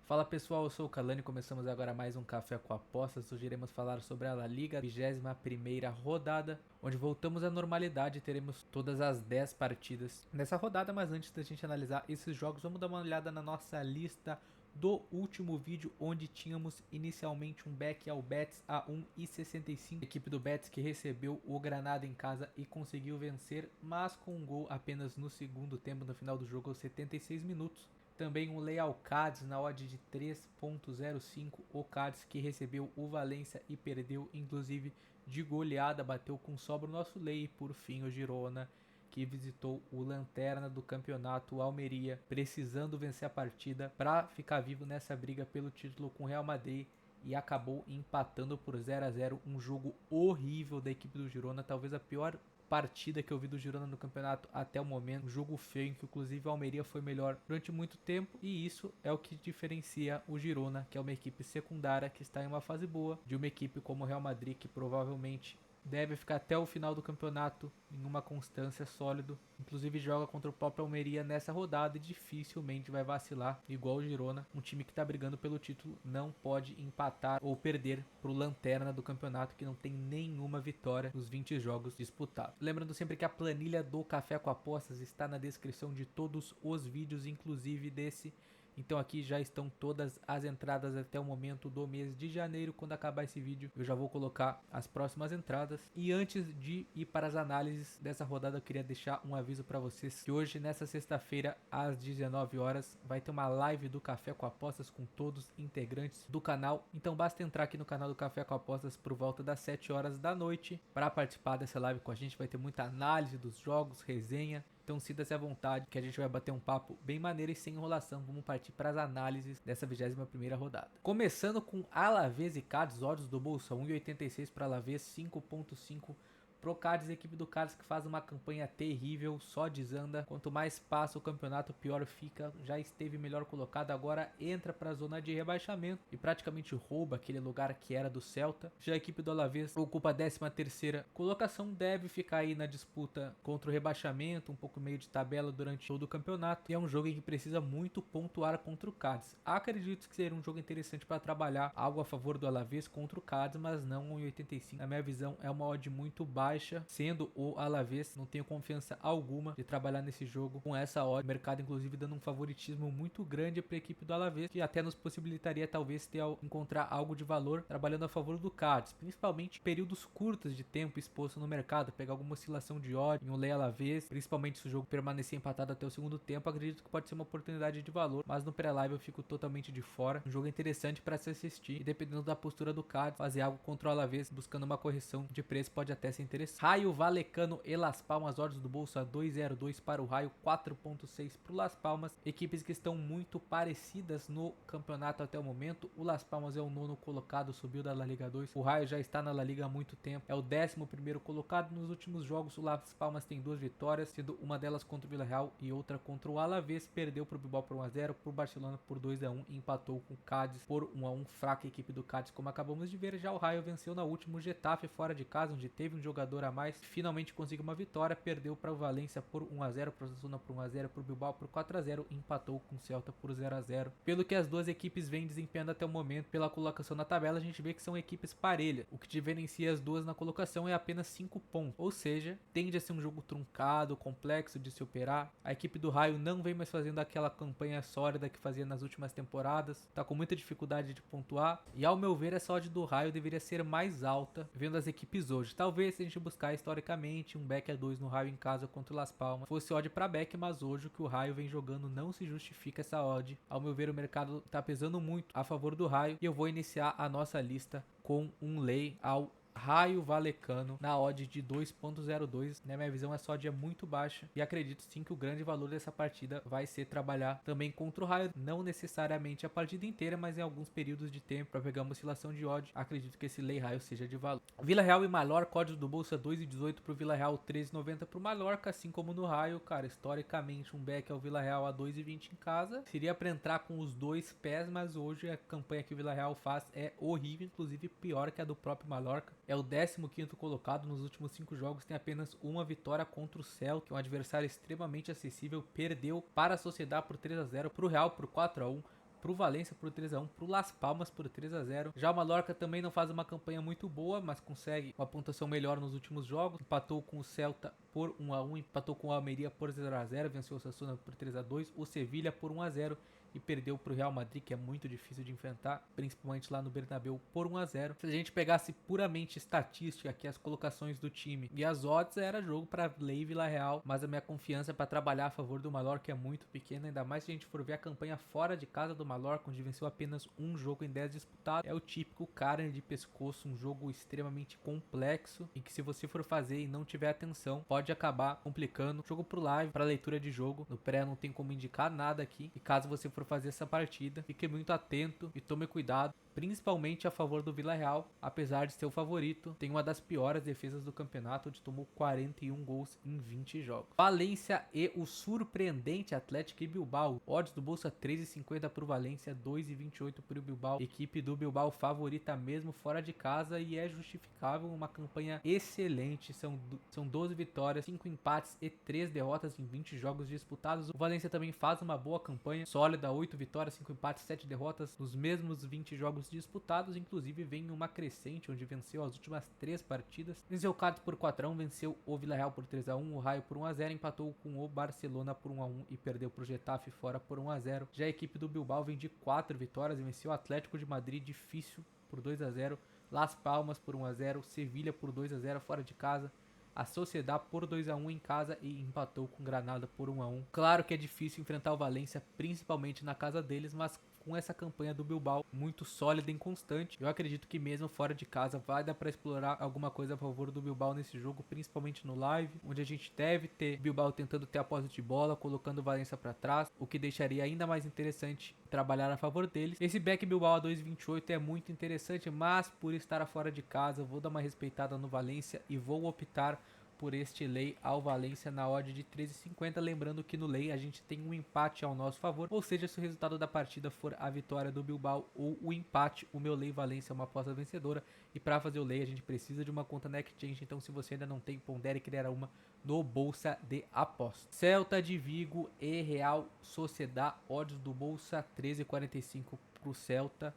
Fala pessoal, eu sou o Kalani, começamos agora mais um Café com Apostas. Hoje iremos falar sobre a La Liga, 21ª rodada, onde voltamos à normalidade e teremos todas as 10 partidas nessa rodada. Mas antes da gente analisar esses jogos, vamos dar uma olhada na nossa lista do último vídeo, onde tínhamos inicialmente um back ao Betis a 1,65. A equipe do Betis que recebeu o Granada em casa e conseguiu vencer, mas com um gol apenas no segundo tempo, no final do jogo, aos 76 minutos. Também um Leal Cádiz na odd de 3.05, o Cádiz que recebeu o Valência e perdeu inclusive de goleada, bateu com sobra o nosso Lei. E por fim o Girona, que visitou o lanterna do campeonato, o Almeria, precisando vencer a partida para ficar vivo nessa briga pelo título com o Real Madrid, e acabou empatando por 0-0, um jogo horrível da equipe do Girona, talvez a pior partida que eu vi do Girona no campeonato até o momento. Um jogo feio em que inclusive o Almeria foi melhor durante muito tempo, e isso é o que diferencia o Girona, que é uma equipe secundária que está em uma fase boa, de uma equipe como o Real Madrid, que provavelmente deve ficar até o final do campeonato em uma constância sólida. Inclusive joga contra o próprio Almeria nessa rodada e dificilmente vai vacilar igual o Girona. Um time que está brigando pelo título não pode empatar ou perder para o lanterna do campeonato, que não tem nenhuma vitória nos 20 jogos disputados. Lembrando sempre que a planilha do Café com Apostas está na descrição de todos os vídeos, inclusive desse. Então aqui já estão todas as entradas até o momento do mês de janeiro. Quando acabar esse vídeo eu já vou colocar as próximas entradas. E antes de ir para as análises dessa rodada, eu queria deixar um aviso para vocês que hoje, nessa sexta-feira, às 19 horas, vai ter uma live do Café com Apostas com todos os integrantes do canal. Então basta entrar aqui no canal do Café com Apostas por volta das 7 horas da noite para participar dessa live com a gente. Vai ter muita análise dos jogos, resenha. Então sinta-se à vontade, que a gente vai bater um papo bem maneiro e sem enrolação. Vamos partir para as análises dessa 21ª rodada. Começando com Alavés e Cádiz, odds do bolso 1,86 para Alavés, 5.5 pro Cádiz. A equipe do Cádiz que faz uma campanha terrível, só desanda. Quanto mais passa o campeonato, pior fica. Já esteve melhor colocado, agora entra para a zona de rebaixamento e praticamente rouba aquele lugar que era do Celta. Já a equipe do Alavés ocupa a 13ª colocação, deve ficar aí na disputa contra o rebaixamento, um pouco meio de tabela durante todo o campeonato. E é um jogo em que precisa muito pontuar contra o Cádiz. Acredito que seria um jogo interessante para trabalhar algo a favor do Alavés contra o Cádiz, mas não 1,85. Na minha visão é uma odd muito baixa, sendo o Alavés. Não tenho confiança alguma de trabalhar nesse jogo com essa odd. O mercado inclusive dando um favoritismo muito grande para a equipe do Alavés, que até nos possibilitaria talvez encontrar algo de valor trabalhando a favor do Cádiz, principalmente períodos curtos de tempo exposto no mercado, pegar alguma oscilação de odd em um Lei Alavés, principalmente se o jogo permanecer empatado até o segundo tempo. Acredito que pode ser uma oportunidade de valor, mas no pré-live eu fico totalmente de fora. Um jogo interessante para se assistir e, dependendo da postura do Cádiz, fazer algo contra o Alavés buscando uma correção de preço pode até ser interessante. Raio Valecano e Las Palmas, odds do bolso a 2,02 para o Raio, 4.6 para o Las Palmas. Equipes que estão muito parecidas no campeonato até o momento. O Las Palmas é o 9º colocado, subiu da La Liga 2. O Raio já está na La Liga há muito tempo, é o 11º colocado. Nos últimos jogos o Las Palmas tem 2 vitórias, sendo uma delas contra o Villarreal e outra contra o Alavés. Perdeu para o Bilbao por 1-0, para o Barcelona por 2-1 e empatou com o Cádiz por 1-1. Fraca equipe do Cádiz, como acabamos de ver. Já o Raio venceu na última o Getafe fora de casa, onde teve um jogador a mais, finalmente conseguiu uma vitória. Perdeu para o Valência por 1-0, para o Osasuna por 1-0, para o Bilbao por 4-0 e empatou com o Celta por 0-0. Pelo que as duas equipes vêm desempenhando até o momento, pela colocação na tabela, a gente vê que são equipes parelhas. O que diferencia as duas na colocação é apenas 5 pontos, ou seja, tende a ser um jogo truncado, complexo de se operar. A equipe do Raio não vem mais fazendo aquela campanha sólida que fazia nas últimas temporadas, tá com muita dificuldade de pontuar, e ao meu ver essa odd do Raio deveria ser mais alta vendo as equipes hoje. Talvez se a gente buscar historicamente um back a 2 no Raio em casa contra o Las Palmas fosse odd para back, mas hoje o que o Raio vem jogando não se justifica essa odd. Ao meu ver, o mercado tá pesando muito a favor do Raio, e eu vou iniciar a nossa lista com um lay ao Raio Valecano na odd de 2.02. Na minha visão essa odd é muito baixa e acredito sim que o grande valor dessa partida vai ser trabalhar também contra o Raio, não necessariamente a partida inteira, mas em alguns períodos de tempo para pegar uma oscilação de odd. Acredito que esse Lei Raio seja de valor. Villarreal e Mallorca, odds do bolsa 2,18 para o Villarreal, 13,90 para o Mallorca, assim como no Raio. Cara, historicamente um back ao Villarreal a 2,20 em casa seria para entrar com os dois pés, mas hoje a campanha que o Villarreal faz é horrível, inclusive pior que a do próprio Mallorca. É o 15º colocado nos últimos 5 jogos, tem apenas uma vitória contra o Celta, que é um adversário extremamente acessível. Perdeu para a Sociedade por 3-0, para o Real por 4-1, pro Valência por 3-1, pro Las Palmas por 3-0. Já o Mallorca também não faz uma campanha muito boa, mas consegue uma pontuação melhor nos últimos jogos. Empatou com o Celta por 1-1, empatou com o Almeria por 0-0, venceu o Osasuna por 3-2, o Sevilha por 1-0 e perdeu pro Real Madrid, que é muito difícil de enfrentar, principalmente lá no Bernabéu, por 1-0. Se a gente pegasse puramente estatística aqui, as colocações do time e as odds, era jogo para Lei e Vila Real, mas a minha confiança para trabalhar a favor do Mallorca é muito pequena, ainda mais se a gente for ver a campanha fora de casa do Mallorca, onde venceu apenas um jogo em 10 disputados. É o típico carne de pescoço, um jogo extremamente complexo e que, se você for fazer e não tiver atenção, pode acabar complicando. Jogo pro live, para leitura de jogo, no pré não tem como indicar nada aqui, e caso você for fazer essa partida, fique muito atento e tome cuidado, principalmente a favor do Vila Real, apesar de ser o favorito, tem uma das piores defesas do campeonato, onde tomou 41 gols em 20 jogos. Valência e o surpreendente Atlético Bilbao, odds do Bolsa 3,50 pro Valência, 2,28 pro Bilbao, equipe do Bilbao favorita mesmo fora de casa, e é justificável, uma campanha excelente, são 12 vitórias, 5 empates e 3 derrotas em 20 jogos disputados. O Valência também faz uma boa campanha, sólida, 8 vitórias, 5 empates, 7 derrotas nos mesmos 20 jogos disputados, inclusive vem uma crescente, onde venceu as últimas 3 partidas, venceu o Cádiz por 4-1, venceu o Vila Real por 3-1, o Raio por 1-0, empatou com o Barcelona por 1-1 e perdeu pro Getafe fora por 1-0. Já a equipe do Bilbao vem de 4 vitórias e venceu o Atlético de Madrid difícil por 2-0, Las Palmas por 1-0, Sevilha por 2-0 fora de casa, a Sociedad por 2-1 em casa e empatou com Granada por 1-1. Claro que é difícil enfrentar o Valência, principalmente na casa deles, mas com essa campanha do Bilbao muito sólida e constante, eu acredito que mesmo fora de casa vai dar para explorar alguma coisa a favor do Bilbao nesse jogo, principalmente no live, onde a gente deve ter Bilbao tentando ter a posse de bola, colocando o Valência para trás, o que deixaria ainda mais interessante trabalhar a favor deles. Esse back Bilbao a 2,28 é muito interessante, mas por estar fora de casa, eu vou dar uma respeitada no Valência e vou optar por este lei ao Valência na odd de 13,50, lembrando que no lei a gente tem um empate ao nosso favor, ou seja, se o resultado da partida for a vitória do Bilbao ou o empate, o meu lei Valência é uma aposta vencedora, e para fazer o lei a gente precisa de uma conta na Exchange, então se você ainda não tem, pondere criar uma no Bolsa de Aposta. Celta de Vigo e Real Sociedad, odds do Bolsa 13,45 pro Celta,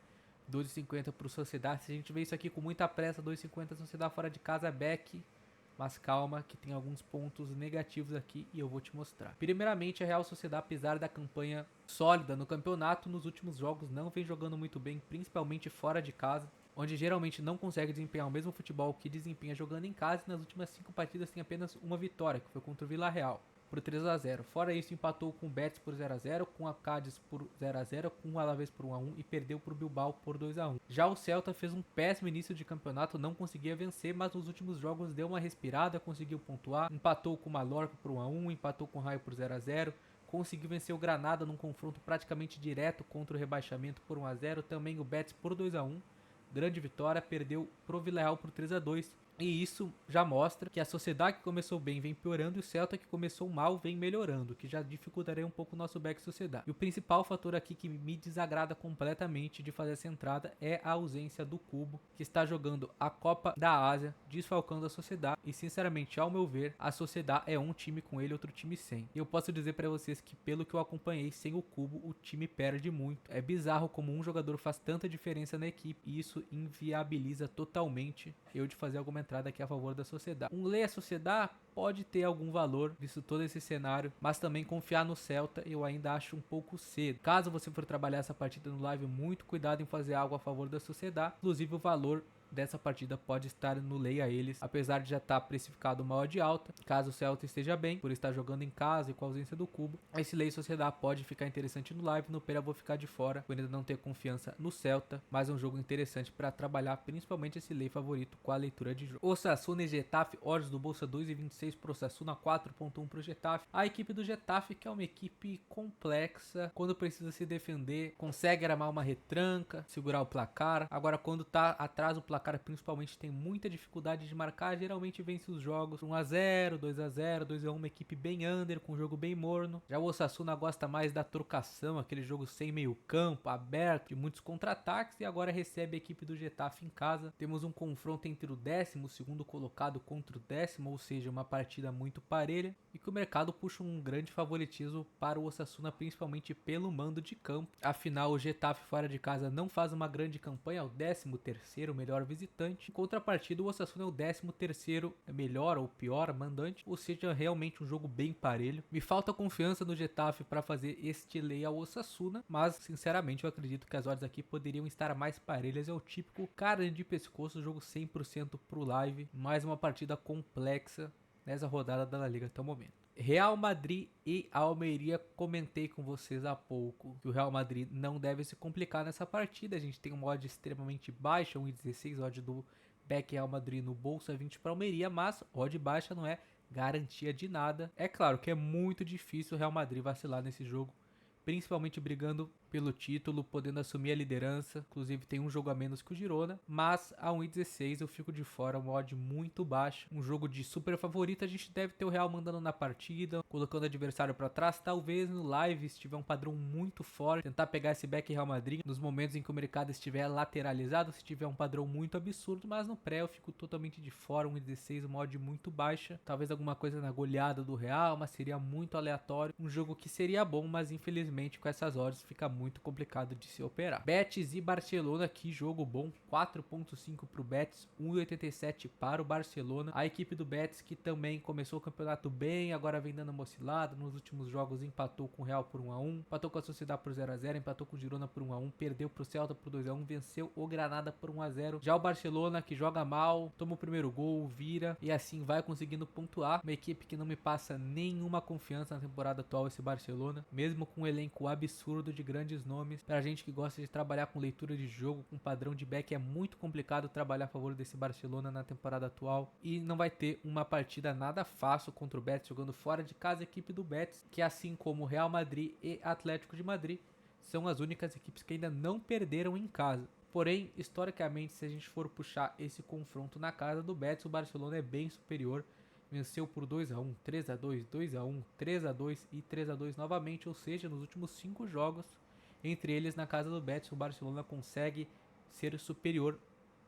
2,50 pro Sociedad. Se a gente vê isso aqui com muita pressa, 2,50 Sociedad fora de casa, back. Mas calma, que tem alguns pontos negativos aqui e eu vou te mostrar. Primeiramente, a Real Sociedad, apesar da campanha sólida no campeonato, nos últimos jogos não vem jogando muito bem, principalmente fora de casa, onde geralmente não consegue desempenhar o mesmo futebol que desempenha jogando em casa, e nas últimas 5 partidas tem apenas uma vitória, que foi contra o Vila Real, por 3-0. Fora isso, empatou com o Betis por 0-0, com a Cádiz por 0-0, com o Alavés por 1-1 e perdeu para o Bilbao por 2-1. Já o Celta fez um péssimo início de campeonato, não conseguia vencer, mas nos últimos jogos deu uma respirada, conseguiu pontuar, empatou com o Mallorca por 1-1, empatou com o Raio por 0-0, conseguiu vencer o Granada num confronto praticamente direto contra o rebaixamento por 1-0, também o Betis por 2-1, grande vitória, perdeu pro Vila Real por 3-2. E isso já mostra que a Sociedad, que começou bem, vem piorando, e o Celta, que começou mal, vem melhorando, que já dificultaria um pouco o nosso back Sociedad. E o principal fator aqui que me desagrada completamente de fazer essa entrada é a ausência do Cubo, que está jogando a Copa da Ásia, desfalcando a Sociedad. E sinceramente, ao meu ver, a Sociedad é um time com ele, outro time sem. E eu posso dizer para vocês que, pelo que eu acompanhei, sem o Cubo, o time perde muito. É bizarro como um jogador faz tanta diferença na equipe, e isso inviabiliza totalmente eu de fazer alguma entrada aqui a favor da Sociedad. Um lei a Sociedad pode ter algum valor, visto todo esse cenário, mas também confiar no Celta eu ainda acho um pouco cedo. Caso você for trabalhar essa partida no live, muito cuidado em fazer algo a favor da Sociedad. Inclusive o valor dessa partida pode estar no lei a eles, apesar de já estar precificado uma odd alta. Caso o Celta esteja bem, por estar jogando em casa e com a ausência do Cubo, esse lei Sociedad pode ficar interessante no live. No Pera eu vou ficar de fora, por ainda não ter confiança no Celta, mas é um jogo interessante para trabalhar, principalmente esse lei favorito com a leitura de jogo. Osasuna e Getafe, odds do Bolsa 2,26 pro Osasuna, 4,1 pro Getafe. A equipe do Getafe, que é uma equipe complexa, quando precisa se defender, consegue armar uma retranca, segurar o placar. Agora, quando tá atrás do placar, placar principalmente tem muita dificuldade de marcar, geralmente vence os jogos 1-0, 2-0, 2-1, uma equipe bem under, com um jogo bem morno. Já o Osasuna gosta mais da trocação, aquele jogo sem meio campo, aberto, de muitos contra-ataques, e agora recebe a equipe do Getafe em casa. Temos um confronto entre o 12º colocado contra o 10º, ou seja, uma partida muito parelha, e que o mercado puxa um grande favoritismo para o Osasuna, principalmente pelo mando de campo. Afinal, o Getafe fora de casa não faz uma grande campanha, é o 13º melhor visitante. Em contrapartida, o Osasuna é o 13º melhor ou pior mandante, ou seja, realmente um jogo bem parelho. Me falta confiança no Getafe para fazer este lei ao Osasuna, mas sinceramente eu acredito que as odds aqui poderiam estar mais parelhas. É o típico carne de pescoço, jogo 100% pro live, mais uma partida complexa nessa rodada da La Liga até o momento. Real Madrid e Almeria, comentei com vocês há pouco que o Real Madrid não deve se complicar nessa partida. A gente tem uma odd extremamente baixa, 1,16, odd do Back Real Madrid no bolsa 20 para Almeria, mas odd baixa não é garantia de nada. É claro que é muito difícil o Real Madrid vacilar nesse jogo, principalmente brigando pelo título, podendo assumir a liderança. Inclusive tem um jogo a menos que o Girona, mas a 1,16 eu fico de fora, uma odd muito baixa. Um jogo de super favorito, a gente deve ter o Real mandando na partida, colocando o adversário para trás. Talvez no live, se tiver um padrão muito forte, tentar pegar esse back Real Madrid nos momentos em que o mercado estiver lateralizado, se tiver um padrão muito absurdo, mas no pré eu fico totalmente de fora, 1,16, uma odd muito baixa. Talvez alguma coisa na goleada do Real, mas seria muito aleatório. Um jogo que seria bom, mas infelizmente com essas odds fica muito complicado de se operar. Betis e Barcelona, que jogo bom, 4.5 para o Betis, 1,87 para o Barcelona. A equipe do Betis que também começou o campeonato bem, agora vem dando uma oscilada, nos últimos jogos empatou com o Real por 1-1, empatou com a Sociedad por 0-0, empatou com o Girona por 1-1, perdeu para o Celta por 2-1, venceu o Granada por 1-0. Já o Barcelona, que joga mal, toma o primeiro gol, vira e assim vai conseguindo pontuar. Uma equipe que não me passa nenhuma confiança na temporada atual, esse Barcelona, mesmo com um elenco absurdo de grandes nomes. Pra gente que gosta de trabalhar com leitura de jogo, com padrão de back, é muito complicado trabalhar a favor desse Barcelona na temporada atual, e não vai ter uma partida nada fácil contra o Betis, jogando fora de casa. A equipe do Betis, que assim como Real Madrid e Atlético de Madrid, são as únicas equipes que ainda não perderam em casa. Porém, historicamente, se a gente for puxar esse confronto na casa do Betis, o Barcelona é bem superior. Venceu por 2-1, 3-2, 2-1, 3-2 e 3-2 novamente, ou seja, nos últimos 5 jogos, entre eles na casa do Betis, o Barcelona consegue ser superior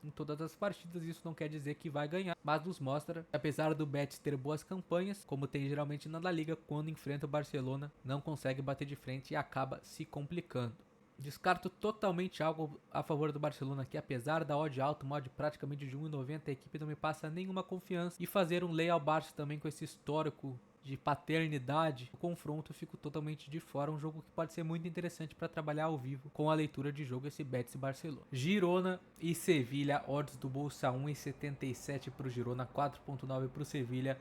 em todas as partidas. Isso não quer dizer que vai ganhar, mas nos mostra que apesar do Betis ter boas campanhas, como tem geralmente na La Liga, quando enfrenta o Barcelona não consegue bater de frente e acaba se complicando. Descarto totalmente algo a favor do Barcelona aqui, apesar da odd alta, uma odd praticamente de 1,90, a equipe não me passa nenhuma confiança, e fazer um lay ao Barça também com esse histórico de paternidade, o confronto eu fico totalmente de fora. Um jogo que pode ser muito interessante para trabalhar ao vivo com a leitura de jogo, esse Betis e Barcelona. Girona e Sevilha, odds do bolsa 1,77 para o Girona, 4.9 para o Sevilha.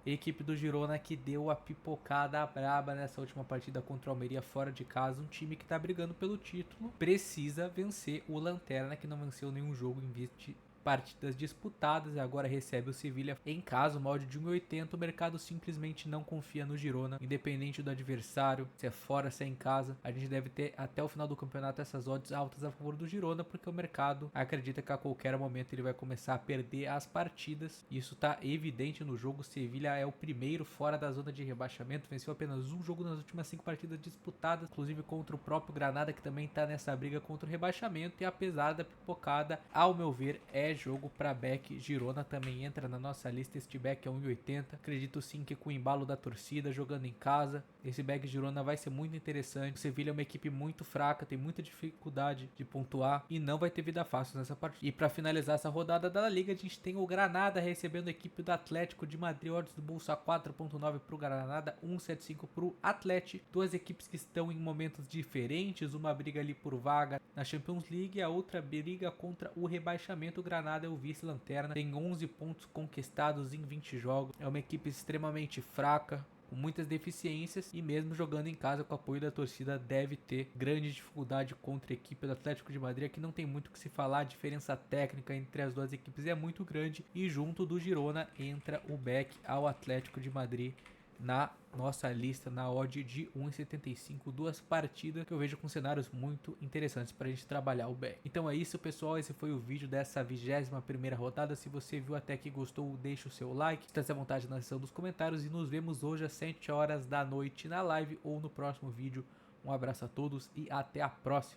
Equipe do Girona que deu a pipocada braba nessa última partida contra o Almeria fora de casa. Um time que está brigando pelo título precisa vencer o Lanterna, que não venceu nenhum jogo em 20 partidas disputadas e agora recebe o Sevilha em casa, uma odd de 1,80. O mercado simplesmente não confia no Girona, independente do adversário, se é fora, se é em casa. A gente deve ter até o final do campeonato essas odds altas a favor do Girona, porque o mercado acredita que a qualquer momento ele vai começar a perder as partidas. Isso está evidente no jogo. O Sevilha é o primeiro fora da zona de rebaixamento, venceu apenas um jogo nas últimas 5 partidas disputadas, inclusive contra o próprio Granada, que também está nessa briga contra o rebaixamento. E apesar da pipocada, ao meu ver, é jogo para back. Girona também entra na nossa lista, este back é 1,80. Acredito sim que com o embalo da torcida, jogando em casa, esse back Girona vai ser muito interessante. O Sevilha é uma equipe muito fraca, tem muita dificuldade de pontuar e não vai ter vida fácil nessa partida. E para finalizar essa rodada da La Liga, a gente tem o Granada recebendo a equipe do Atlético de Madrid, odds do bolsa 4.9 para o Granada, 1,75 para o Atlético. Duas equipes que estão em momentos diferentes, uma briga ali por vaga na Champions League e a outra briga contra o rebaixamento. O Granada é o vice-lanterna, tem 11 pontos conquistados em 20 jogos, é uma equipe extremamente fraca, com muitas deficiências, e mesmo jogando em casa com o apoio da torcida deve ter grande dificuldade contra a equipe do Atlético de Madrid. Aqui não tem muito o que se falar, a diferença técnica entre as duas equipes é muito grande, e junto do Girona entra o back ao Atlético de Madrid, na nossa lista na odd de 1,75, duas partidas que eu vejo com cenários muito interessantes pra gente trabalhar o BR. Então é isso, pessoal, esse foi o vídeo dessa 21ª rodada. Se você viu até aqui, gostou, deixa o seu like, esteja à vontade na seção dos comentários e nos vemos hoje às 7 horas da noite na live ou no próximo vídeo. Um abraço a todos e até a próxima.